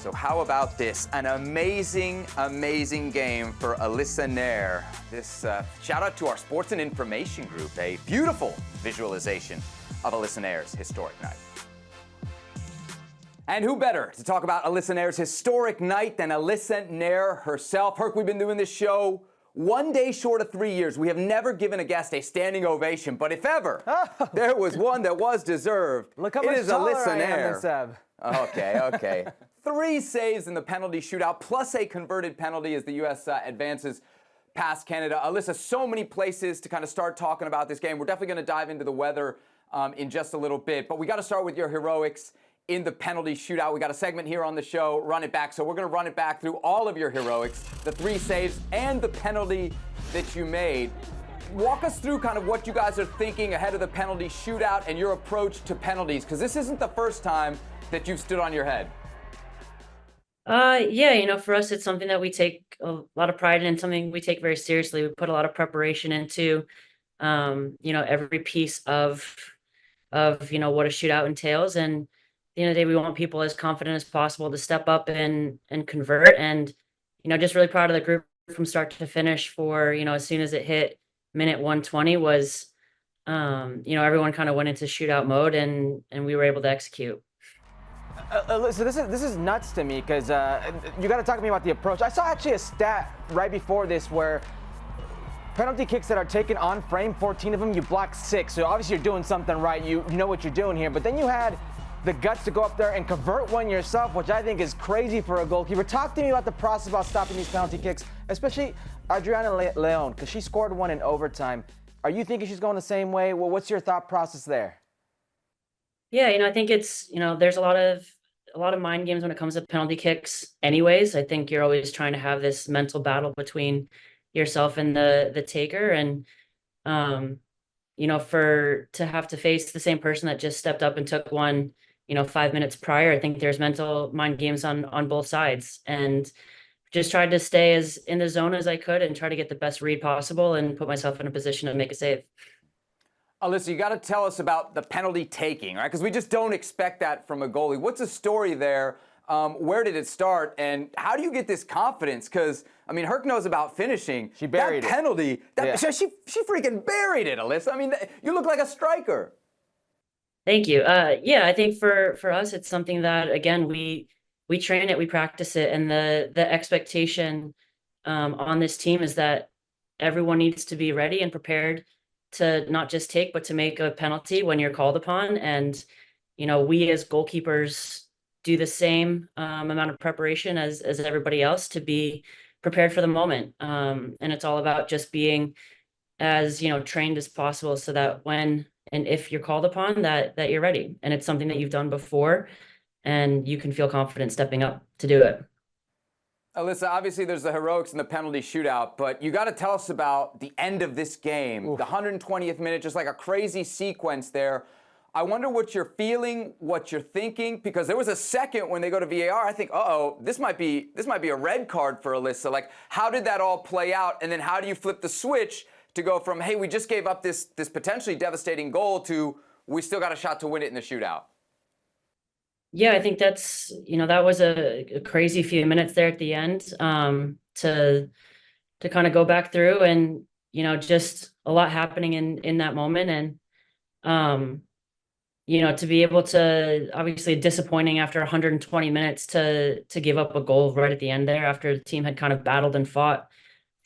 So how about this? An amazing, amazing game for Alyssa Naeher. This shout out to our sports and information group. A beautiful visualization of Alyssa Naeher's historic night. And who better to talk about Alyssa Naeher's historic night than Alyssa Naeher herself? Herc, we've been doing this show 1 day short of 3 years. We have never given a guest a standing ovation, but if ever there was one that was deserved, Look how much taller I am than Seb. Okay. 3 saves in the penalty shootout, plus a converted penalty as the U.S. Advances past Canada. Alyssa, so many places to kind of start talking about this game. We're definitely going to dive into the weather in just a little bit, but we got to start with your heroics in the penalty shootout. We got a segment here on the show, Run It Back. So we're going to run it back through all of your heroics, the 3 saves and the penalty that you made. Walk us through kind of what you guys are thinking ahead of the penalty shootout and your approach to penalties, because this isn't the first time that you've stood on your head. Yeah, for us, it's something that we take a lot of pride in, something we take very seriously. We put a lot of preparation into, every piece of what a shootout entails. And at the end of the day, we want people as confident as possible to step up and convert. And, just really proud of the group from start to finish for, as soon as it hit minute 120 was, everyone kind of went into shootout mode and we were able to execute. So this is nuts to me because you got to talk to me about the approach. I saw actually a stat right before this where penalty kicks that are taken on frame, 14 of them, you block 6. So obviously you're doing something right. You know what you're doing here. But then you had the guts to go up there and convert one yourself, which I think is crazy for a goalkeeper. Talk to me about the process about stopping these penalty kicks, especially Adriana Leon, because she scored one in overtime. Are you thinking she's going the same way? Well, what's your thought process there? Yeah, I think it's, there's a lot of mind games when it comes to penalty kicks anyways. I think you're always trying to have this mental battle between yourself and the taker. And, to have to face the same person that just stepped up and took one, 5 minutes prior, I think there's mental mind games on both sides. And just tried to stay as in the zone as I could and try to get the best read possible and put myself in a position to make a save. Alyssa, you got to tell us about the penalty taking, right? Because we just don't expect that from a goalie. What's the story there? Where did it start? And how do you get this confidence? Because, Herc knows about finishing. She buried that penalty. She freaking buried it, Alyssa. You look like a striker. Thank you. I think for us, it's something that, again, we train it, we practice it. And the expectation on this team is that everyone needs to be ready and prepared to not just take, but to make a penalty when you're called upon. And, we as goalkeepers do the same amount of preparation as everybody else to be prepared for the moment. And it's all about just being as, trained as possible so that when and if you're called upon that you're ready. And it's something that you've done before and you can feel confident stepping up to do it. Alyssa, obviously there's the heroics in the penalty shootout, but you got to tell us about the end of this game. Oof. The 120th minute, just like a crazy sequence there. I wonder what you're feeling, what you're thinking, because there was a second when they go to VAR, I think, this might be a red card for Alyssa. Like, how did that all play out? And then how do you flip the switch to go from, hey, we just gave up this potentially devastating goal to we still got a shot to win it in the shootout? Yeah, I think that's, that was a crazy few minutes there at the end to kind of go back through and, just a lot happening in that moment. And, to be able to, obviously disappointing after 120 minutes to give up a goal right at the end there after the team had kind of battled and fought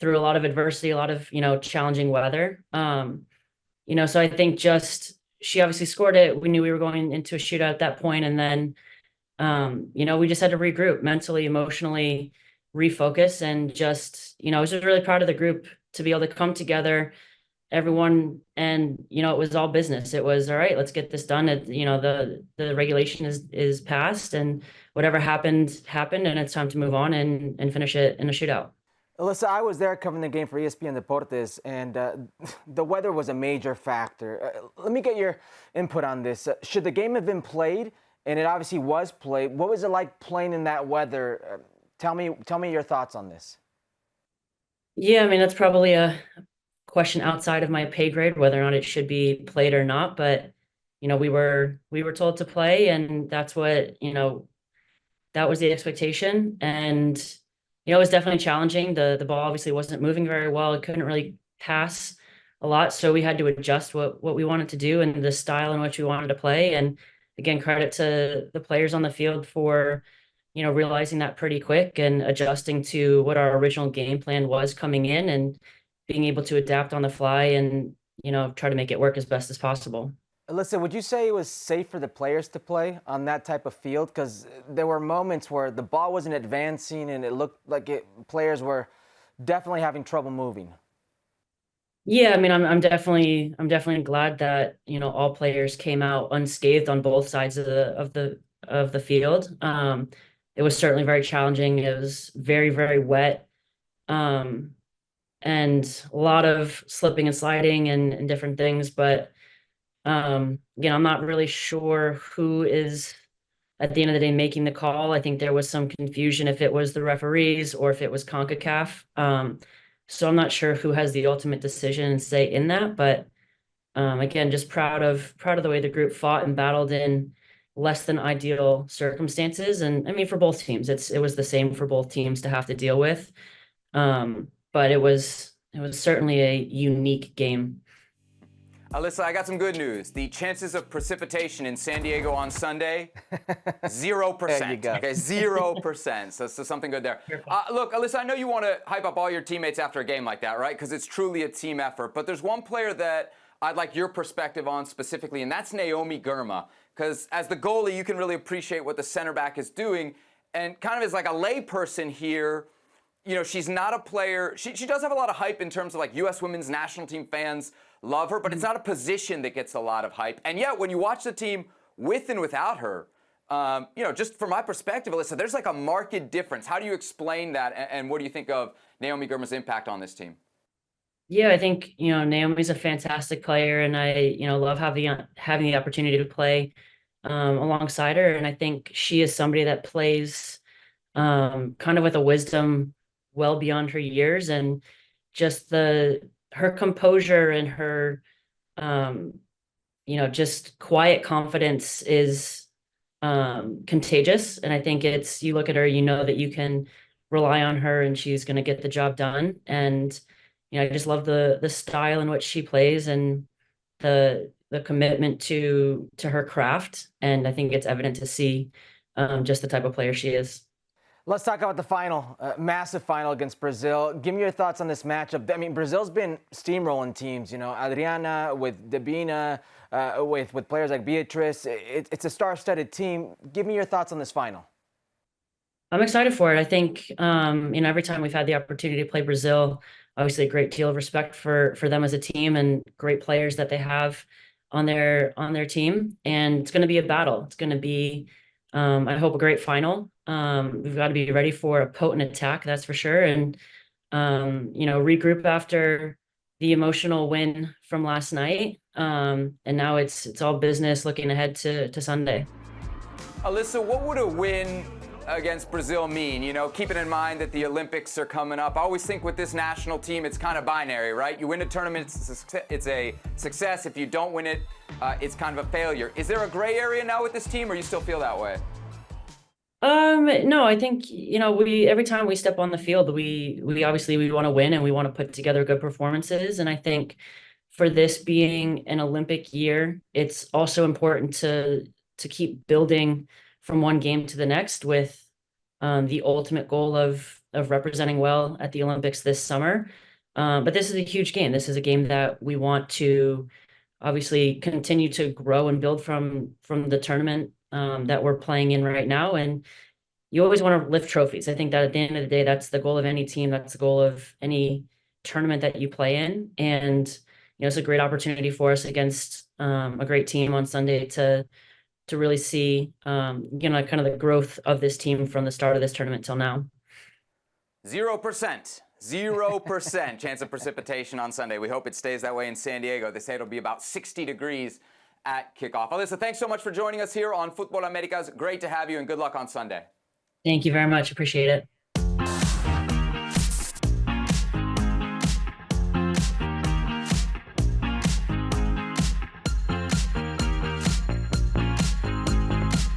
through a lot of adversity, a lot of, challenging weather. So I think she obviously scored it. We knew we were going into a shootout at that point. And then, we just had to regroup mentally, emotionally, refocus, and just, I was just really proud of the group to be able to come together, everyone. And, it was all business. It was, all right, let's get this done. The regulation is passed and whatever happened. And it's time to move on and finish it in a shootout. Alyssa, I was there covering the game for ESPN Deportes, and the weather was a major factor. Let me get your input on this. Should the game have been played? And it obviously was played. What was it like playing in that weather? Tell me your thoughts on this. Yeah, that's probably a question outside of my pay grade, whether or not it should be played or not. But we were told to play, and that's what that was the expectation. And, it was definitely challenging. The ball obviously wasn't moving very well. It couldn't really pass a lot. So we had to adjust what we wanted to do and the style in which we wanted to play. And again, credit to the players on the field for, realizing that pretty quick and adjusting to what our original game plan was coming in and being able to adapt on the fly and, try to make it work as best as possible. Alyssa, would you say it was safe for the players to play on that type of field? Because there were moments where the ball wasn't advancing and it looked like players were definitely having trouble moving. Yeah, I mean, I'm definitely glad that, all players came out unscathed on both sides of the field. It was certainly very challenging. It was very, very wet. Um, and a lot of slipping and sliding and different things, but I'm not really sure who is at the end of the day making the call. I think there was some confusion if it was the referees or if it was CONCACAF. So I'm not sure who has the ultimate decision and say in that, but again, just proud of the way the group fought and battled in less than ideal circumstances. And I mean, for both teams, it was the same for both teams to have to deal with. But it was certainly a unique game. Alyssa, I got some good news. The chances of precipitation in San Diego on Sunday, 0%. There you go. Okay, 0%. So something good there. Look, Alyssa, I know you want to hype up all your teammates after a game like that, right? Because it's truly a team effort. But there's one player that I'd like your perspective on specifically, and that's Naomi Girma. Because as the goalie, you can really appreciate what the center back is doing. And kind of as like a layperson here, she's not a player. She does have a lot of hype in terms of like U.S. women's national team fans love her, but it's not a position that gets a lot of hype. And yet, when you watch the team with and without her, just from my perspective, Alyssa, there's like a marked difference. How do you explain that, and what do you think of Naomi Girma's impact on this team? Yeah, I think, Naomi's a fantastic player, and I, love having the opportunity to play alongside her. And I think she is somebody that plays kind of with a wisdom well beyond her years, and just her composure and her just quiet confidence is contagious. And I think you look at her, that you can rely on her and she's going to get the job done. And I just love the style in which she plays and the commitment to her craft. And I think it's evident to see just the type of player she is. Let's talk about the final, massive final against Brazil. Give me your thoughts on this matchup. I mean, Brazil's been steamrolling teams, Adriana with Debina, with players like Beatrice. It's a star-studded team. Give me your thoughts on this final. I'm excited for it. I think, every time we've had the opportunity to play Brazil, obviously a great deal of respect for them as a team and great players that they have on their team. And it's going to be a battle. It's going to be, I hope, a great final. We've got to be ready for a potent attack, that's for sure. And, regroup after the emotional win from last night. And now it's all business looking ahead to Sunday. Alyssa, what would a win against Brazil mean? Keeping in mind that the Olympics are coming up. I always think with this national team, it's kind of binary, right? You win a tournament, it's a success. If you don't win it, it's kind of a failure. Is there a gray area now with this team, or you still feel that way? No, I think, every time we step on the field, we obviously we want to win and we want to put together good performances. And I think for this being an Olympic year, it's also important to keep building from one game to the next with the ultimate goal of representing well at the Olympics this summer. But this is a huge game. This is a game that we want to obviously continue to grow and build from the tournament that we're playing in right now. And you always want to lift trophies. I think that at the end of the day, that's the goal of any team. That's the goal of any tournament that you play in. And, it's a great opportunity for us against a great team on Sunday to really see, kind of the growth of this team from the start of this tournament till now. 0%. 0% chance of precipitation on Sunday. We hope it stays that way in San Diego. They say it'll be about 60 degrees at kickoff. Alyssa, thanks so much for joining us here on Futbol Americas. Great to have you, and good luck on Sunday. Thank you very much. Appreciate it.